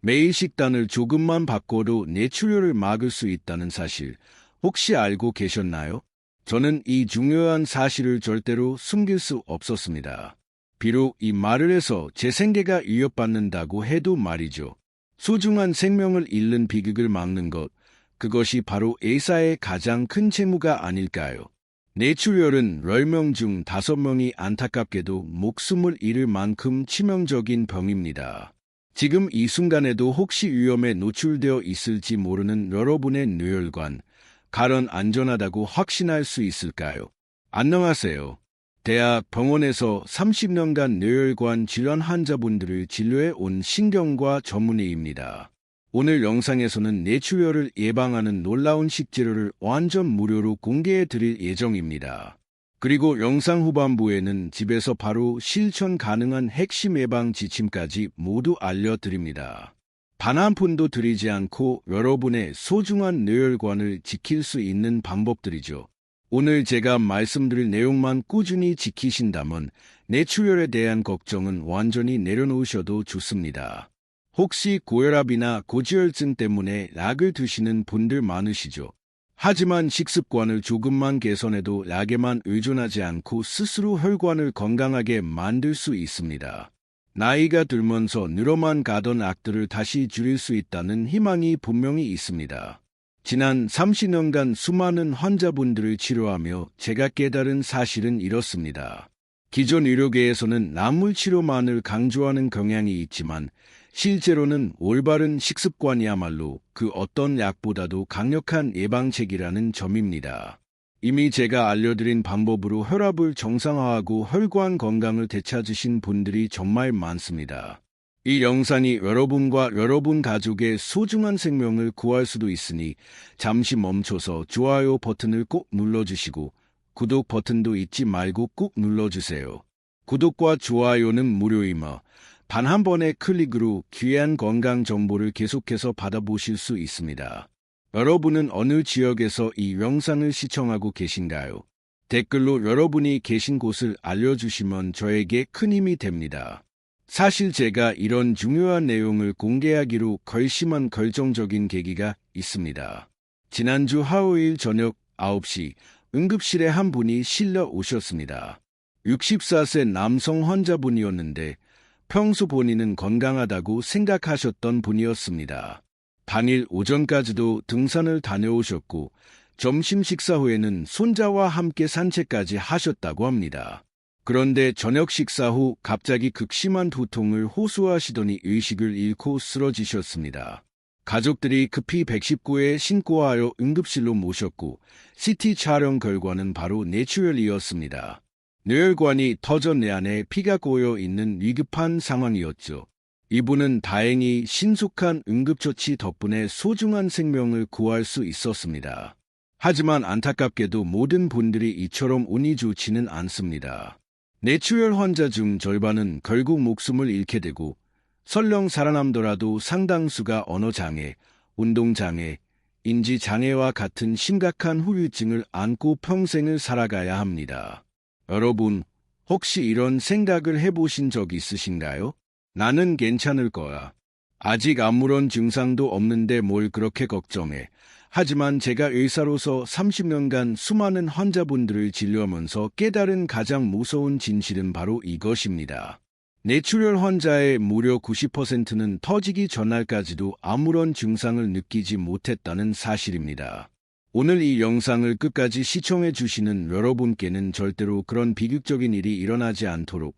매일 식단을 조금만 바꿔도 뇌출혈을 막을 수 있다는 사실 혹시 알고 계셨나요? 저는 이 중요한 사실을 절대로 숨길 수 없었습니다. 비록 이 말을 해서 제 생계가 위협받는다고 해도 말이죠. 소중한 생명을 잃는 비극을 막는 것, 그것이 바로 의사의 가장 큰 책무가 아닐까요? 뇌출혈은 10명 중 5명이 안타깝게도 목숨을 잃을 만큼 치명적인 병입니다. 지금 이 순간에도 혹시 위험에 노출되어 있을지 모르는 여러분의 뇌혈관, 가련 안전하다고 확신할 수 있을까요? 안녕하세요. 대학 병원에서 30년간 뇌혈관 질환 환자분들을 진료해 온 신경과 전문의입니다. 오늘 영상에서는 뇌출혈을 예방하는 놀라운 식재료를 완전 무료로 공개해 드릴 예정입니다. 그리고 영상 후반부에는 집에서 바로 실천 가능한 핵심 예방 지침까지 모두 알려드립니다. 단 한 푼도 들이지 않고 여러분의 소중한 뇌혈관을 지킬 수 있는 방법들이죠. 오늘 제가 말씀드릴 내용만 꾸준히 지키신다면 뇌출혈에 대한 걱정은 완전히 내려놓으셔도 좋습니다. 혹시 고혈압이나 고지혈증 때문에 약을 드시는 분들 많으시죠? 하지만 식습관을 조금만 개선해도 약에만 의존하지 않고 스스로 혈관을 건강하게 만들 수 있습니다. 나이가 들면서 늘어만 가던 약들을 다시 줄일 수 있다는 희망이 분명히 있습니다. 지난 30년간 수많은 환자분들을 치료하며 제가 깨달은 사실은 이렇습니다. 기존 의료계에서는 약물 치료만을 강조하는 경향이 있지만 실제로는 올바른 식습관이야말로 그 어떤 약보다도 강력한 예방책이라는 점입니다. 이미 제가 알려드린 방법으로 혈압을 정상화하고 혈관 건강을 되찾으신 분들이 정말 많습니다. 이 영상이 여러분과 여러분 가족의 소중한 생명을 구할 수도 있으니 잠시 멈춰서 좋아요 버튼을 꼭 눌러주시고 구독 버튼도 잊지 말고 꼭 눌러주세요. 구독과 좋아요는 무료이며 단 한 번의 클릭으로 귀한 건강 정보를 계속해서 받아보실 수 있습니다. 여러분은 어느 지역에서 이 영상을 시청하고 계신가요? 댓글로 여러분이 계신 곳을 알려주시면 저에게 큰 힘이 됩니다. 사실 제가 이런 중요한 내용을 공개하기로 결심한 결정적인 계기가 있습니다. 지난주 화요일 저녁 9시 응급실에 한 분이 실려 오셨습니다. 64세 남성 환자분이었는데 평소 본인은 건강하다고 생각하셨던 분이었습니다. 당일 오전까지도 등산을 다녀오셨고 점심 식사 후에는 손자와 함께 산책까지 하셨다고 합니다. 그런데 저녁 식사 후 갑자기 극심한 두통을 호소하시더니 의식을 잃고 쓰러지셨습니다. 가족들이 급히 119에 신고하여 응급실로 모셨고 CT 촬영 결과는 바로 뇌출혈이었습니다. 뇌혈관이 터져 뇌 안에 피가 고여 있는 위급한 상황이었죠. 이분은 다행히 신속한 응급처치 덕분에 소중한 생명을 구할 수 있었습니다. 하지만 안타깝게도 모든 분들이 이처럼 운이 좋지는 않습니다. 뇌출혈 환자 중 절반은 결국 목숨을 잃게 되고 설령 살아남더라도 상당수가 언어장애, 운동장애, 인지장애와 같은 심각한 후유증을 안고 평생을 살아가야 합니다. 여러분, 혹시 이런 생각을 해보신 적 있으신가요? 나는 괜찮을 거야. 아직 아무런 증상도 없는데 뭘 그렇게 걱정해. 하지만 제가 의사로서 30년간 수많은 환자분들을 진료하면서 깨달은 가장 무서운 진실은 바로 이것입니다. 뇌출혈 환자의 무려 90%는 터지기 전날까지도 아무런 증상을 느끼지 못했다는 사실입니다. 오늘 이 영상을 끝까지 시청해 주시는 여러분께는 절대로 그런 비극적인 일이 일어나지 않도록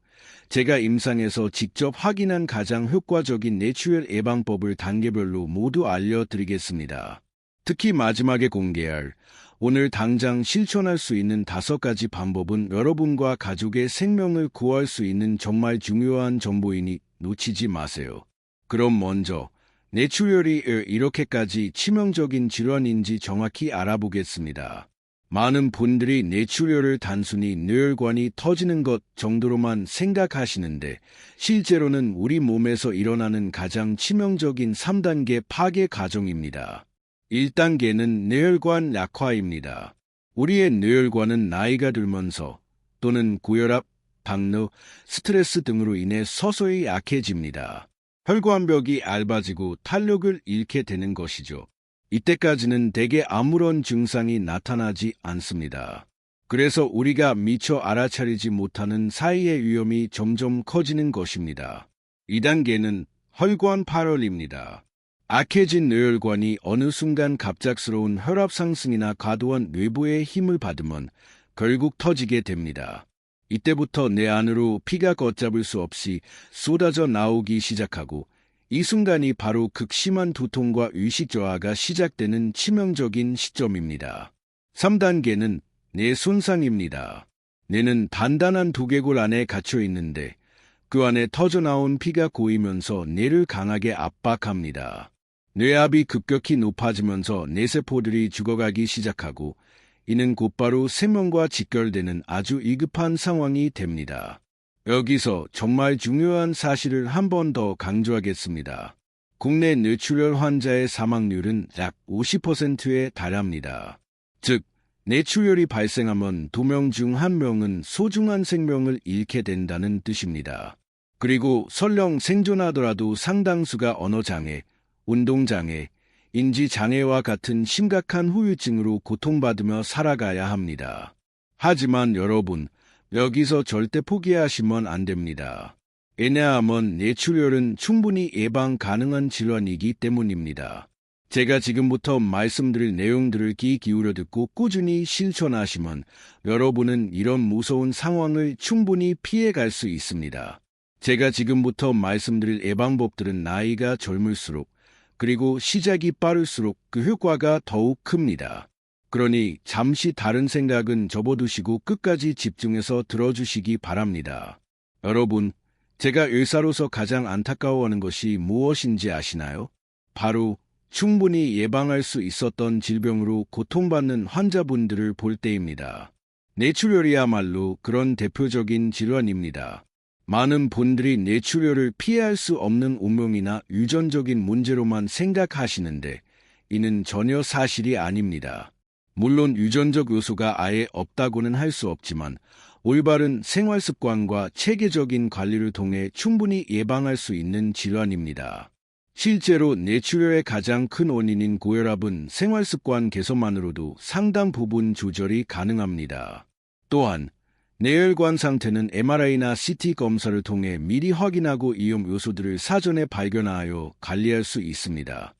제가 임상에서 직접 확인한 가장 효과적인 뇌출혈 예방법을 단계별로 모두 알려드리겠습니다. 특히 마지막에 공개할 오늘 당장 실천할 수 있는 5가지 방법은 여러분과 가족의 생명을 구할 수 있는 정말 중요한 정보이니 놓치지 마세요. 그럼 먼저 뇌출혈이 이렇게까지 치명적인 질환인지 정확히 알아보겠습니다. 많은 분들이 뇌출혈을 단순히 뇌혈관이 터지는 것 정도로만 생각하시는데 실제로는 우리 몸에서 일어나는 가장 치명적인 3단계 파괴 과정입니다. 1단계는 뇌혈관 약화입니다. 우리의 뇌혈관은 나이가 들면서 또는 고혈압, 당뇨, 스트레스 등으로 인해 서서히 약해집니다. 혈관벽이 얇아지고 탄력을 잃게 되는 것이죠. 이때까지는 대개 아무런 증상이 나타나지 않습니다. 그래서 우리가 미처 알아차리지 못하는 사이의 위험이 점점 커지는 것입니다. 2단계는 혈관 파열입니다. 악해진 뇌혈관이 어느 순간 갑작스러운 혈압 상승이나 과도한 뇌부의 힘을 받으면 결국 터지게 됩니다. 이때부터 내 안으로 피가 걷잡을 수 없이 쏟아져 나오기 시작하고 이 순간이 바로 극심한 두통과 의식 저하가 시작되는 치명적인 시점입니다. 3단계는 뇌 손상입니다. 뇌는 단단한 두개골 안에 갇혀 있는데 그 안에 터져나온 피가 고이면서 뇌를 강하게 압박합니다. 뇌압이 급격히 높아지면서 뇌세포들이 죽어가기 시작하고 이는 곧바로 생명과 직결되는 아주 위급한 상황이 됩니다. 여기서 정말 중요한 사실을 한 번 더 강조하겠습니다. 국내 뇌출혈 환자의 사망률은 약 50%에 달합니다. 즉, 뇌출혈이 발생하면 2명 중 1명은 소중한 생명을 잃게 된다는 뜻입니다. 그리고 설령 생존하더라도 상당수가 언어장애, 운동장애, 인지장애와 같은 심각한 후유증으로 고통받으며 살아가야 합니다. 하지만 여러분, 여기서 절대 포기하시면 안 됩니다. 왜냐하면 뇌출혈은 충분히 예방 가능한 질환이기 때문입니다. 제가 지금부터 말씀드릴 내용들을 귀 기울여 듣고 꾸준히 실천하시면 여러분은 이런 무서운 상황을 충분히 피해갈 수 있습니다. 제가 지금부터 말씀드릴 예방법들은 나이가 젊을수록 그리고 시작이 빠를수록 그 효과가 더욱 큽니다. 그러니 잠시 다른 생각은 접어두시고 끝까지 집중해서 들어주시기 바랍니다. 여러분, 제가 의사로서 가장 안타까워하는 것이 무엇인지 아시나요? 바로 충분히 예방할 수 있었던 질병으로 고통받는 환자분들을 볼 때입니다. 뇌출혈이야말로 그런 대표적인 질환입니다. 많은 분들이 뇌출혈을 피할 수 없는 운명이나 유전적인 문제로만 생각하시는데 이는 전혀 사실이 아닙니다. 물론 유전적 요소가 아예 없다고는 할 수 없지만 올바른 생활습관과 체계적인 관리를 통해 충분히 예방할 수 있는 질환입니다. 실제로 뇌출혈의 가장 큰 원인인 고혈압은 생활습관 개선만으로도 상당 부분 조절이 가능합니다. 또한 뇌혈관 상태는 MRI나 CT 검사를 통해 미리 확인하고 위험 요소들을 사전에 발견하여 관리할 수 있습니다.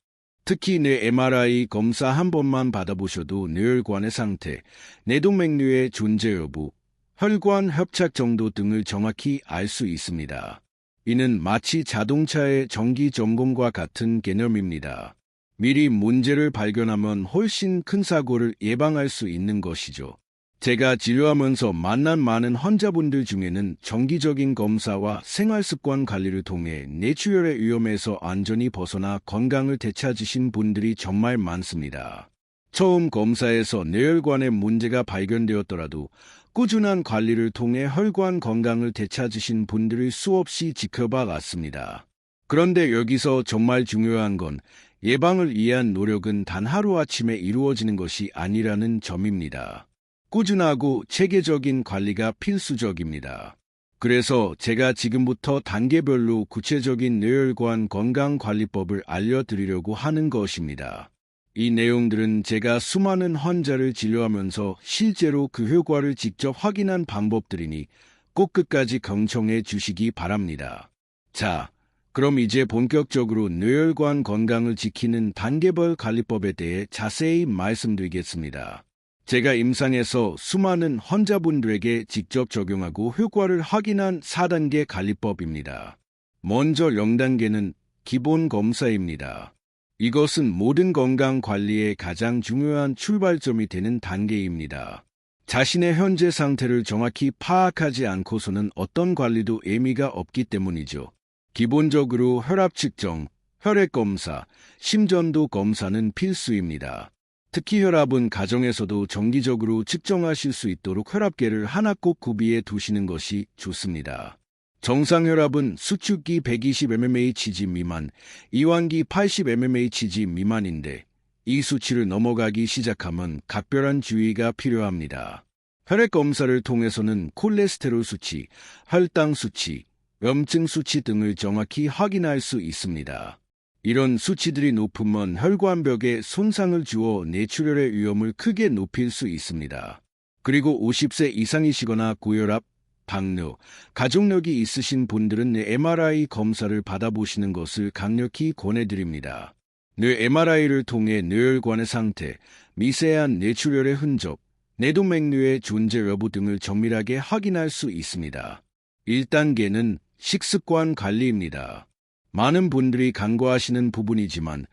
특히 뇌 MRI 검사 한 번만 받아보셔도 뇌혈관의 상태, 뇌동맥류의 존재 여부, 혈관 협착 정도 등을 정확히 알 수 있습니다. 이는 마치 자동차의 정기 점검과 같은 개념입니다. 미리 문제를 발견하면 훨씬 큰 사고를 예방할 수 있는 것이죠. 제가 진료하면서 만난 많은 환자분들 중에는 정기적인 검사와 생활습관 관리를 통해 뇌출혈의 위험에서 완전히 벗어나 건강을 되찾으신 분들이 정말 많습니다. 처음 검사에서 뇌혈관에 문제가 발견되었더라도 꾸준한 관리를 통해 혈관 건강을 되찾으신 분들을 수없이 지켜봐 왔습니다. 그런데 여기서 정말 중요한 건 예방을 위한 노력은 단 하루아침에 이루어지는 것이 아니라는 점입니다. 꾸준하고 체계적인 관리가 필수적입니다. 그래서 제가 지금부터 단계별로 구체적인 뇌혈관 건강관리법을 알려드리려고 하는 것입니다. 이 내용들은 제가 수많은 환자를 진료하면서 실제로 그 효과를 직접 확인한 방법들이니 꼭 끝까지 경청해 주시기 바랍니다. 자, 그럼 이제 본격적으로 뇌혈관 건강을 지키는 단계별 관리법에 대해 자세히 말씀드리겠습니다. 제가 임상에서 수많은 환자분들에게 직접 적용하고 효과를 확인한 4단계 관리법입니다. 먼저 0단계는 기본 검사입니다. 이것은 모든 건강 관리의 가장 중요한 출발점이 되는 단계입니다. 자신의 현재 상태를 정확히 파악하지 않고서는 어떤 관리도 의미가 없기 때문이죠. 기본적으로 혈압 측정, 혈액 검사, 심전도 검사는 필수입니다. 특히 혈압은 가정에서도 정기적으로 측정하실 수 있도록 혈압계를 하나 꼭 구비해 두시는 것이 좋습니다. 정상 혈압은 수축기 120mmHg 미만, 이완기 80mmHg 미만인데 이 수치를 넘어가기 시작하면 각별한 주의가 필요합니다. 혈액 검사를 통해서는 콜레스테롤 수치, 혈당 수치, 염증 수치 등을 정확히 확인할 수 있습니다. 이런 수치들이 높으면 혈관벽에 손상을 주어 뇌출혈의 위험을 크게 높일 수 있습니다. 그리고 50세 이상이시거나 고혈압, 당뇨, 가족력이 있으신 분들은 뇌 MRI 검사를 받아보시는 것을 강력히 권해드립니다. 뇌 MRI를 통해 뇌혈관의 상태, 미세한 뇌출혈의 흔적, 뇌동맥류의 존재 여부 등을 정밀하게 확인할 수 있습니다. 1단계는 식습관 관리입니다. 많은 분들이 간과하시는 부분이지만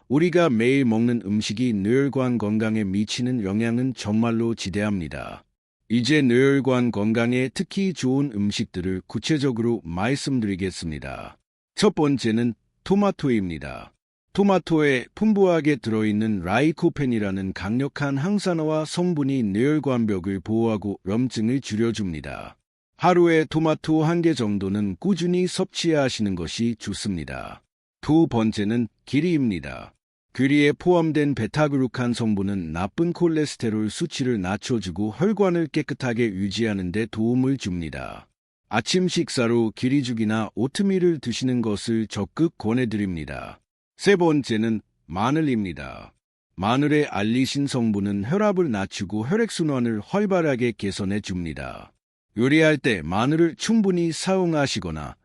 우리가 매일 먹는 음식이 뇌혈관 건강에 미치는 영향은 정말로 지대합니다. 이제 뇌혈관 건강에 특히 좋은 음식들을 구체적으로 말씀드리겠습니다. 첫 번째는 토마토입니다. 토마토에 풍부하게 들어있는 라이코펜이라는 강력한 항산화와 성분이 뇌혈관벽을 보호하고 염증을 줄여줍니다. 하루에 토마토 1개 정도는 꾸준히 섭취하시는 것이 좋습니다. 두 번째는 기리입니다. 귀리에 포함된 베타그루칸 성분은 나쁜 콜레스테롤 수치를 낮춰주고 혈관을 깨끗하게 유지하는 데 도움을 줍니다. 아침 식사로 기리죽이나 오트밀을 드시는 것을 적극 권해드립니다. 세 번째는 마늘입니다. 마늘의 알리신 성분은 혈압을 낮추고 혈액순환을 활발하게 개선해 줍니다. 요리할 때 마늘을 충분히 사용하시거나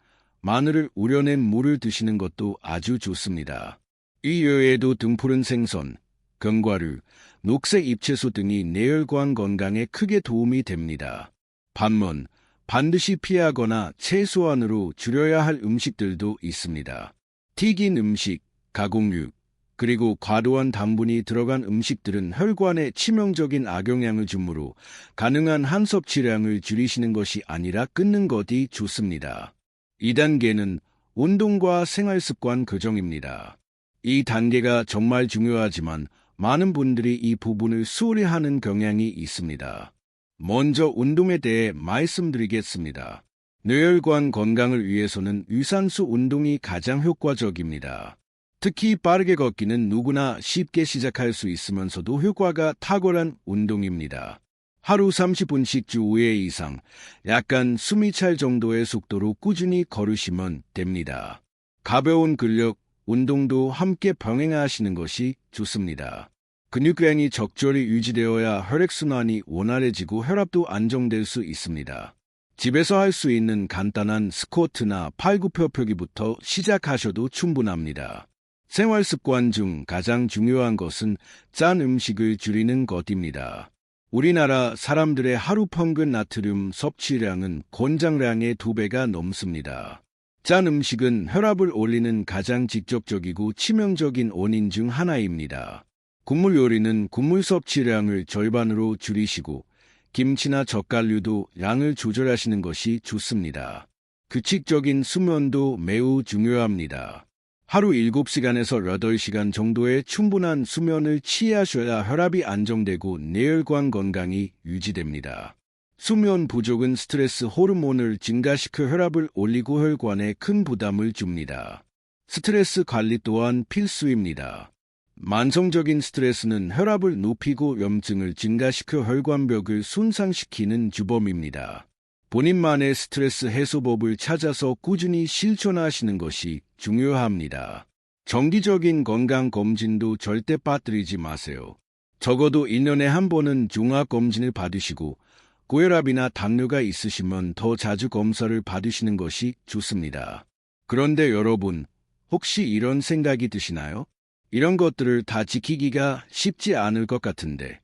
마늘을 우려낸 물을 드시는 것도 아주 좋습니다. 이 외에도 등푸른 생선, 견과류, 녹색 잎채소 등이 뇌혈관 건강에 크게 도움이 됩니다. 반면 반드시 피하거나 최소한으로 줄여야 할 음식들도 있습니다. 튀긴 음식, 가공육, 그리고 과도한 당분이 들어간 음식들은 혈관에 치명적인 악영향을 주므로 가능한 한 섭취량을 줄이시는 것이 아니라 끊는 것이 좋습니다. 2단계는 운동과 생활습관 교정입니다. 이 단계가 정말 중요하지만 많은 분들이 이 부분을 소홀히 하는 경향이 있습니다. 먼저 운동에 대해 말씀드리겠습니다. 뇌혈관 건강을 위해서는 유산소 운동이 가장 효과적입니다. 특히 빠르게 걷기는 누구나 쉽게 시작할 수 있으면서도 효과가 탁월한 운동입니다. 하루 30분씩 주 5회 이상, 약간 숨이 찰 정도의 속도로 꾸준히 걸으시면 됩니다. 가벼운 근력, 운동도 함께 병행하시는 것이 좋습니다. 근육량이 적절히 유지되어야 혈액순환이 원활해지고 혈압도 안정될 수 있습니다. 집에서 할 수 있는 간단한 스쿼트나 팔굽혀펴기부터 시작하셔도 충분합니다. 생활습관 중 가장 중요한 것은 짠 음식을 줄이는 것입니다. 우리나라 사람들의 하루 평균 나트륨 섭취량은 권장량의 2배가 넘습니다. 짠 음식은 혈압을 올리는 가장 직접적이고 치명적인 원인 중 하나입니다. 국물 요리는 국물 섭취량을 절반으로 줄이시고 김치나 젓갈류도 양을 조절하시는 것이 좋습니다. 규칙적인 수면도 매우 중요합니다. 하루 7시간에서 8시간 정도의 충분한 수면을 취하셔야 혈압이 안정되고 뇌혈관 건강이 유지됩니다. 수면 부족은 스트레스 호르몬을 증가시켜 혈압을 올리고 혈관에 큰 부담을 줍니다. 스트레스 관리 또한 필수입니다. 만성적인 스트레스는 혈압을 높이고 염증을 증가시켜 혈관벽을 손상시키는 주범입니다. 본인만의 스트레스 해소법을 찾아서 꾸준히 실천하시는 것이 중요합니다. 정기적인 건강검진도 절대 빠뜨리지 마세요. 적어도 1년에 한 번은 종합검진을 받으시고 고혈압이나 당뇨가 있으시면 더 자주 검사를 받으시는 것이 좋습니다. 그런데 여러분, 혹시 이런 생각이 드시나요? 이런 것들을 다 지키기가 쉽지 않을 것 같은데.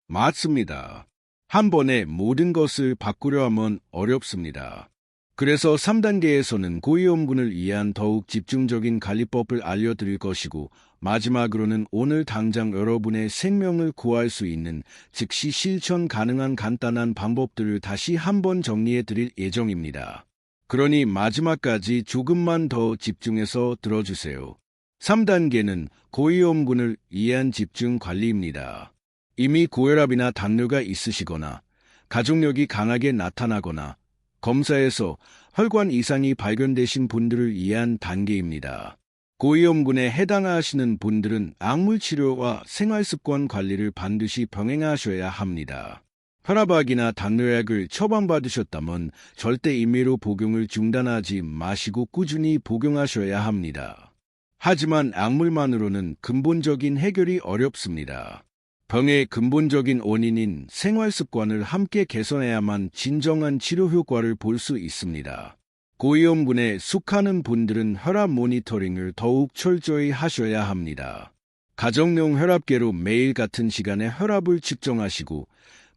맞습니다. 한 번에 모든 것을 바꾸려 하면 어렵습니다. 그래서 3단계에서는 고위험군을 위한 더욱 집중적인 관리법을 알려드릴 것이고 마지막으로는 오늘 당장 여러분의 생명을 구할 수 있는 즉시 실천 가능한 간단한 방법들을 다시 한번 정리해드릴 예정입니다. 그러니 마지막까지 조금만 더 집중해서 들어주세요. 3단계는 고위험군을 위한 집중 관리입니다. 이미 고혈압이나 당뇨가 있으시거나 가족력이 강하게 나타나거나 검사에서 혈관 이상이 발견되신 분들을 위한 단계입니다. 고위험군에 해당하시는 분들은 약물 치료와 생활습관 관리를 반드시 병행하셔야 합니다. 혈압약이나 당뇨약을 처방받으셨다면 절대 임의로 복용을 중단하지 마시고 꾸준히 복용하셔야 합니다. 하지만 약물만으로는 근본적인 해결이 어렵습니다. 병의 근본적인 원인인 생활습관을 함께 개선해야만 진정한 치료 효과를 볼 수 있습니다. 고위험군에 속하는 분들은 혈압 모니터링을 더욱 철저히 하셔야 합니다. 가정용 혈압계로 매일 같은 시간에 혈압을 측정하시고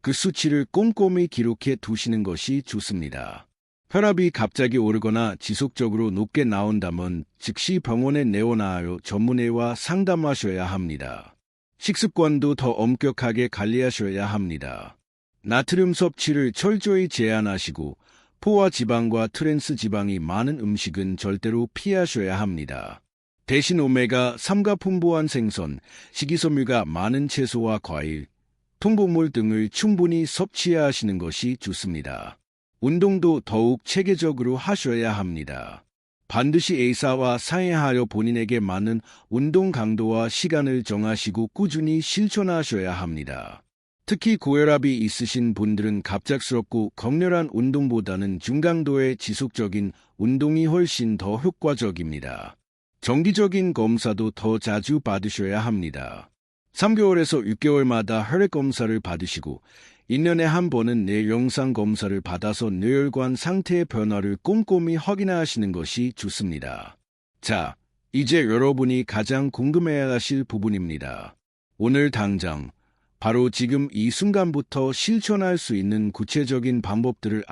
그 수치를 꼼꼼히 기록해 두시는 것이 좋습니다. 혈압이 갑자기 오르거나 지속적으로 높게 나온다면 즉시 병원에 내원하여 전문의와 상담하셔야 합니다. 식습관도 더 엄격하게 관리하셔야 합니다. 나트륨 섭취를 철저히 제한하시고 포화 지방과 트랜스 지방이 많은 음식은 절대로 피하셔야 합니다. 대신 오메가3가 풍부한 생선, 식이섬유가 많은 채소와 과일, 통곡물 등을 충분히 섭취하시는 것이 좋습니다. 운동도 더욱 체계적으로 하셔야 합니다. 반드시 의사와 상의하여 본인에게 맞는 운동 강도와 시간을 정하시고 꾸준히 실천하셔야 합니다. 특히 고혈압이 있으신 분들은 갑작스럽고 격렬한 운동보다는 중강도의 지속적인 운동이 훨씬 더 효과적입니다. 정기적인 검사도 더 자주 받으셔야 합니다. 3개월에서 6개월마다 혈액 검사를 받으시고 1년에 한 번은 뇌 영상 검사를 받아서 뇌혈관 상태의 변화를 꼼꼼히 확인하시는 것이 좋습니다. 자, 이제 여러분이 가장 궁금해야 하실 부분입니다. 오늘 당장 바로 지금 이 순간부터 실천할 수 있는 구체적인 방법들을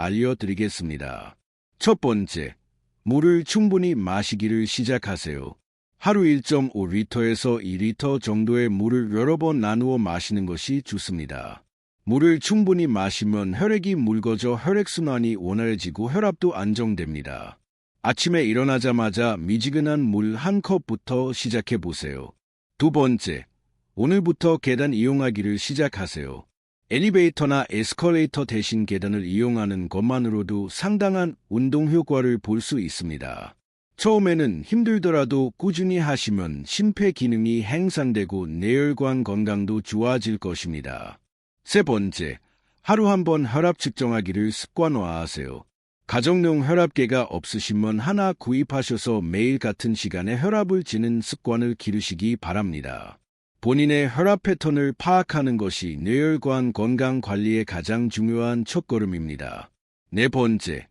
알려드리겠습니다. 첫 번째, 물을 충분히 마시기를 시작하세요. 하루 1.5리터에서 2리터 정도의 물을 여러 번 나누어 마시는 것이 좋습니다. 물을 충분히 마시면 혈액이 묽어져 혈액순환이 원활해지고 혈압도 안정됩니다. 아침에 일어나자마자 미지근한 물 한 컵부터 시작해 보세요. 두 번째, 오늘부터 계단 이용하기를 시작하세요. 엘리베이터나 에스컬레이터 대신 계단을 이용하는 것만으로도 상당한 운동 효과를 볼 수 있습니다. 처음에는 힘들더라도 꾸준히 하시면 심폐 기능이 향상되고 뇌혈관 건강도 좋아질 것입니다. 세 번째, 하루 한 번 혈압 측정하기를 습관화하세요. 가정용 혈압계가 없으시면 하나 구입하셔서 매일 같은 시간에 혈압을 재는 습관을 기르시기 바랍니다. 본인의 혈압 패턴을 파악하는 것이 뇌혈관 건강 관리의 가장 중요한 첫걸음입니다. 네 번째,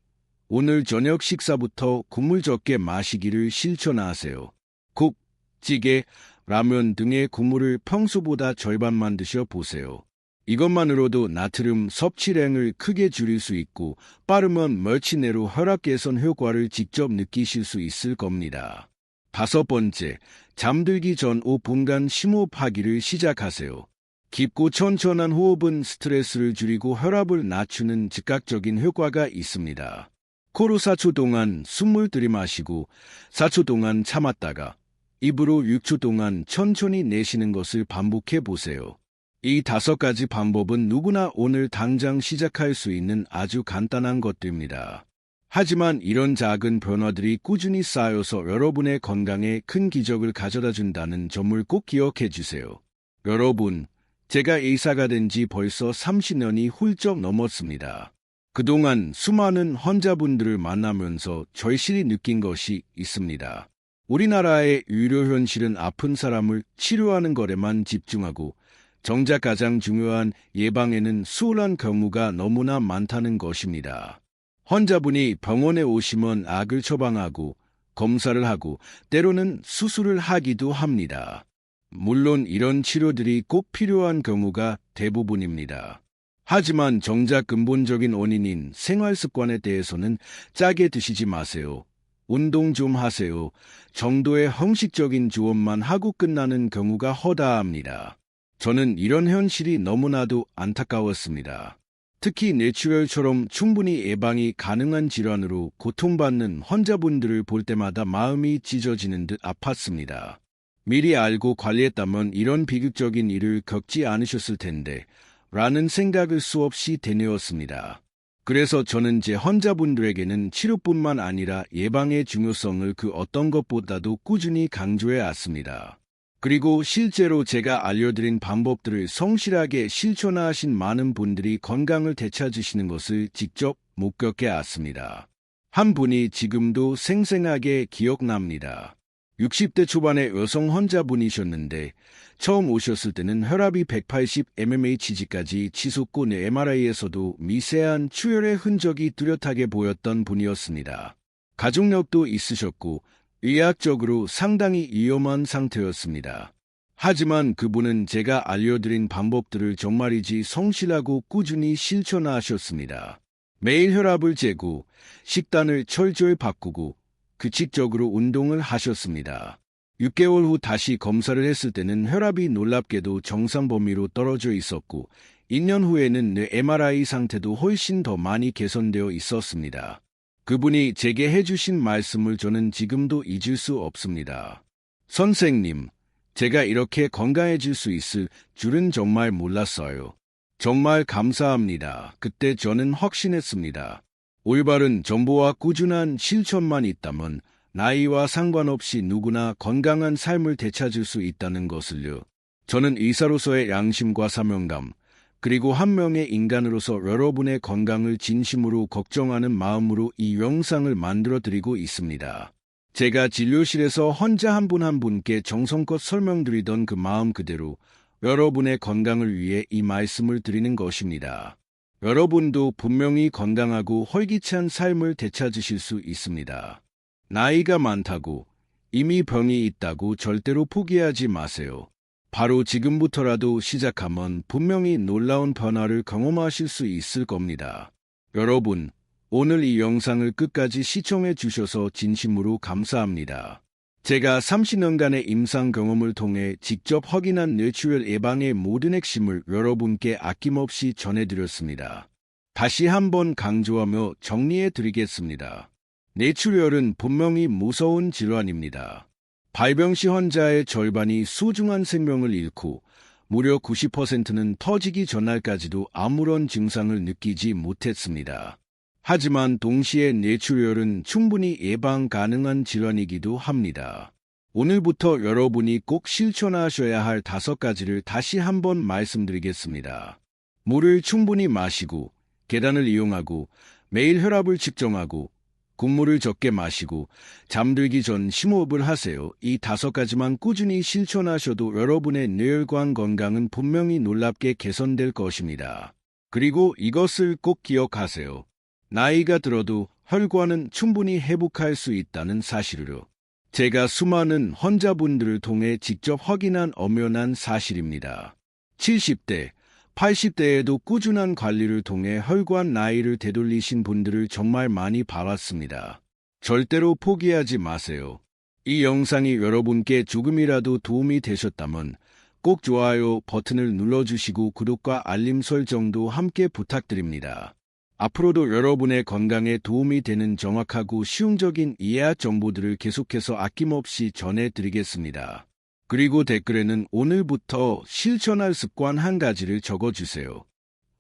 오늘 저녁 식사부터 국물 적게 마시기를 실천하세요. 국, 찌개, 라면 등의 국물을 평소보다 절반만 드셔보세요. 이것만으로도 나트륨 섭취량을 크게 줄일 수 있고 빠르면 며칠 내로 혈압 개선 효과를 직접 느끼실 수 있을 겁니다. 다섯 번째, 잠들기 전 5분간 심호흡하기를 시작하세요. 깊고 천천한 호흡은 스트레스를 줄이고 혈압을 낮추는 즉각적인 효과가 있습니다. 코로 4초 동안 숨을 들이마시고 4초 동안 참았다가 입으로 6초 동안 천천히 내쉬는 것을 반복해 보세요. 이 5가지 방법은 누구나 오늘 당장 시작할 수 있는 아주 간단한 것들입니다. 하지만 이런 작은 변화들이 꾸준히 쌓여서 여러분의 건강에 큰 기적을 가져다 준다는 점을 꼭 기억해 주세요. 여러분, 제가 의사가 된 지 벌써 30년이 훌쩍 넘었습니다. 그동안 수많은 환자분들을 만나면서 절실히 느낀 것이 있습니다. 우리나라의 의료 현실은 아픈 사람을 치료하는 것에만 집중하고 정작 가장 중요한 예방에는 수월한 경우가 너무나 많다는 것입니다. 환자분이 병원에 오시면 약을 처방하고 검사를 하고 때로는 수술을 하기도 합니다. 물론 이런 치료들이 꼭 필요한 경우가 대부분입니다. 하지만 정작 근본적인 원인인 생활습관에 대해서는 짜게 드시지 마세요. 운동 좀 하세요. 정도의 형식적인 조언만 하고 끝나는 경우가 허다합니다. 저는 이런 현실이 너무나도 안타까웠습니다. 특히 뇌출혈처럼 충분히 예방이 가능한 질환으로 고통받는 환자분들을 볼 때마다 마음이 찢어지는 듯 아팠습니다. 미리 알고 관리했다면 이런 비극적인 일을 겪지 않으셨을 텐데 라는 생각을 수없이 되뇌었습니다. 그래서 저는 제 환자분들에게는 치료뿐만 아니라 예방의 중요성을 그 어떤 것보다도 꾸준히 강조해 왔습니다. 그리고 실제로 제가 알려드린 방법들을 성실하게 실천하신 많은 분들이 건강을 되찾으시는 것을 직접 목격해 왔습니다. 한 분이 지금도 생생하게 기억납니다. 60대 초반의 여성 환자분이셨는데 처음 오셨을 때는 혈압이 180 mmHg까지 치솟고 MRI에서도 미세한 출혈의 흔적이 뚜렷하게 보였던 분이었습니다. 가족력도 있으셨고 의학적으로 상당히 위험한 상태였습니다. 하지만 그분은 제가 알려드린 방법들을 정말이지 성실하고 꾸준히 실천하셨습니다. 매일 혈압을 재고 식단을 철저히 바꾸고 규칙적으로 운동을 하셨습니다. 6개월 후 다시 검사를 했을 때는 혈압이 놀랍게도 정상 범위로 떨어져 있었고 2년 후에는 뇌 MRI 상태도 훨씬 더 많이 개선되어 있었습니다. 그분이 제게 해주신 말씀을 저는 지금도 잊을 수 없습니다. 선생님, 제가 이렇게 건강해질 수 있을 줄은 정말 몰랐어요. 정말 감사합니다. 그때 저는 확신했습니다. 올바른 정보와 꾸준한 실천만 있다면 나이와 상관없이 누구나 건강한 삶을 되찾을 수 있다는 것을요. 저는 의사로서의 양심과 사명감, 그리고 한 명의 인간으로서 여러분의 건강을 진심으로 걱정하는 마음으로 이 영상을 만들어드리고 있습니다. 제가 진료실에서 환자 한 분 한 분께 정성껏 설명드리던 그 마음 그대로 여러분의 건강을 위해 이 말씀을 드리는 것입니다. 여러분도 분명히 건강하고 활기찬 삶을 되찾으실 수 있습니다. 나이가 많다고, 이미 병이 있다고 절대로 포기하지 마세요. 바로 지금부터라도 시작하면 분명히 놀라운 변화를 경험하실 수 있을 겁니다. 여러분, 오늘 이 영상을 끝까지 시청해 주셔서 진심으로 감사합니다. 제가 30년간의 임상 경험을 통해 직접 확인한 뇌출혈 예방의 모든 핵심을 여러분께 아낌없이 전해드렸습니다. 다시 한번 강조하며 정리해 드리겠습니다. 뇌출혈은 분명히 무서운 질환입니다. 발병 시 환자의 절반이 소중한 생명을 잃고 무려 90%는 터지기 전날까지도 아무런 증상을 느끼지 못했습니다. 하지만 동시에 뇌출혈은 충분히 예방 가능한 질환이기도 합니다. 오늘부터 여러분이 꼭 실천하셔야 할 5가지를 다시 한번 말씀드리겠습니다. 물을 충분히 마시고, 계단을 이용하고, 매일 혈압을 측정하고, 국물을 적게 마시고, 잠들기 전 심호흡을 하세요. 이 5가지만 꾸준히 실천하셔도 여러분의 뇌혈관 건강은 분명히 놀랍게 개선될 것입니다. 그리고 이것을 꼭 기억하세요. 나이가 들어도 혈관은 충분히 회복할 수 있다는 사실으로 제가 수많은 환자분들을 통해 직접 확인한 엄연한 사실입니다. 70대, 80대에도 꾸준한 관리를 통해 혈관 나이를 되돌리신 분들을 정말 많이 봐왔습니다. 절대로 포기하지 마세요. 이 영상이 여러분께 조금이라도 도움이 되셨다면 꼭 좋아요 버튼을 눌러주시고 구독과 알림 설정도 함께 부탁드립니다. 앞으로도 여러분의 건강에 도움이 되는 정확하고 실용적인 이해학 정보들을 계속해서 아낌없이 전해드리겠습니다. 그리고 댓글에는 오늘부터 실천할 습관 1가지를 적어주세요.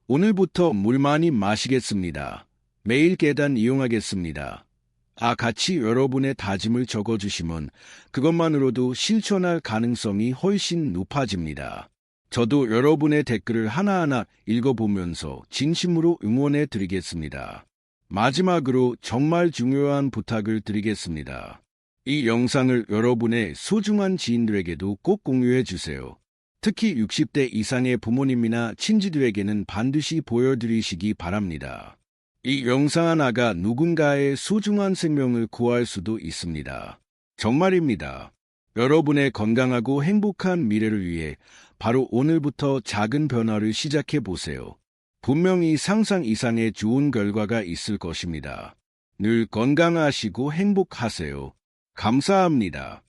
오늘부터 물 많이 마시겠습니다. 매일 계단 이용하겠습니다. 같이 여러분의 다짐을 적어주시면 그것만으로도 실천할 가능성이 훨씬 높아집니다. 저도 여러분의 댓글을 하나하나 읽어보면서 진심으로 응원해 드리겠습니다. 마지막으로 정말 중요한 부탁을 드리겠습니다. 이 영상을 여러분의 소중한 지인들에게도 꼭 공유해 주세요. 특히 60대 이상의 부모님이나 친지들에게는 반드시 보여드리시기 바랍니다. 이 영상 하나가 누군가의 소중한 생명을 구할 수도 있습니다. 정말입니다. 여러분의 건강하고 행복한 미래를 위해 바로 오늘부터 작은 변화를 시작해 보세요. 분명히 상상 이상의 좋은 결과가 있을 것입니다. 늘 건강하시고 행복하세요. 감사합니다.